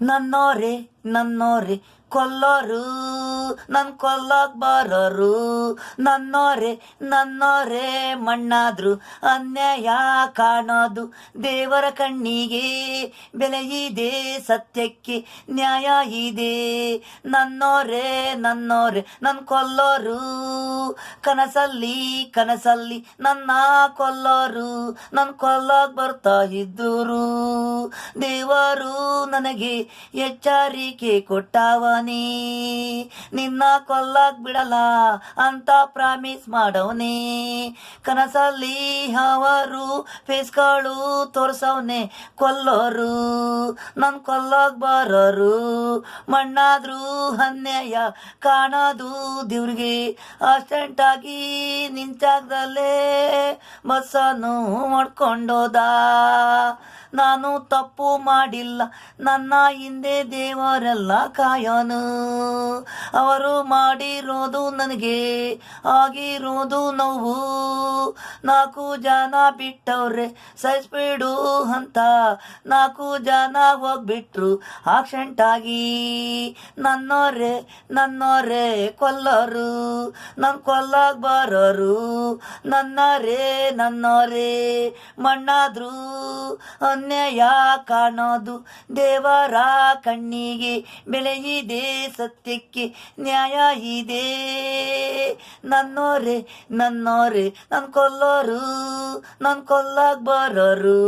ನನ್ನೋರೆ ನನ್ನೋರೆ ಕೊಲ್ಲೋರು ನನ್ ಕೊಲ್ಲಕ್ ಬರೋರು, ನನ್ನೋರೆ ನನ್ನೋರೆ ಮಣ್ಣಾದ್ರು ಅನ್ಯಾಯ ಕಾಣೋದು ದೇವರ ಕಣ್ಣಿಗೆ, ಬೆಲೆ ಇದೆ ಸತ್ಯಕ್ಕೆ ನ್ಯಾಯ ಇದೆ. ನನ್ನೋರೆ ನನ್ನೋರೆ ನನ್ ಕೊಲ್ಲೋರು, ಕನಸಲ್ಲಿ ಕನಸಲ್ಲಿ ನನ್ನ ಕೊಲ್ಲೋರು, ನನ್ ಕೊಲ್ಲಕ್ ಬರ್ತಾ ಇದ್ದೂರು. ದೇವರು ನನಗೆ ಎಚ್ಚರಿಕೆ ಕೊಟ್ಟವನೇ, ನಿನ್ನ ಕೊಲ್ಲಕ್ ಬಿಡಲ್ಲ ಅಂತ ಪ್ರಾಮಿಸ್ ಮಾಡವನೇ. ಕನಸಲ್ಲಿ ಅವರು ಫೇಸ್ಗಳು ತೋರ್ಸವನೆ ಕೊಲ್ಲೋರು, ನನ್ ಕೊಲ್ಲಕ್ ಬರೋರು. ಮಣ್ಣಾದ್ರೂ ಅನ್ಯಾಯ ಕಾಣೋದು ದೇವ್ರಿಗೆ, ಅರ್ಜೆಂಟಾಗಿ ನಿಂತಾಗ್ದಲ್ಲೇ ಬಸ್ಸನ್ನು ಮಾಡ್ಕೊಂಡೋದ. ನಾನು ತಪ್ಪು ಮಾಡಿಲ್ಲ, ನನ್ನ ಹಿಂದೆ ದೇವರೆಲ್ಲ ಕಾಯೋನು. ಅವರು ಮಾಡಿರೋದು ನನಗೆ ಆಗಿರೋದು ನೋವು. 4 ಜನ ಬಿಟ್ಟವ್ರೆ ಸಹಿಸ್ಬಿಡು ಅಂತ, 4 ಜನ ಹೋಗ್ಬಿಟ್ರು ಆಕ್ಸಿಡೆಂಟಾಗಿ. ನನ್ನೋರೆ ನನ್ನೋರೆ ಕೊಲ್ಲೋರು, ನನ್ ಕೊಲ್ಲಕ್ ಬರೋರು. ನನ್ನೋರೆ ನನ್ನೋರೆ ಮಣ್ಣಾದ್ರು ಅನ್ಯಾಯ ಕಾಣೋದು ದೇವರ ಕಣ್ಣಿಗೆ, ಬೆಲೆ ಇದೆ ಸತ್ಯಕ್ಕೆ ನ್ಯಾಯ ಇದೆ. ನನ್ನೋರೆ ನನ್ನೋರೆ ನನ್ ಕೊಲ್ಲೋರು, ನನ್ ಕೊಲ್ಲಕ್ ಬರೋರು.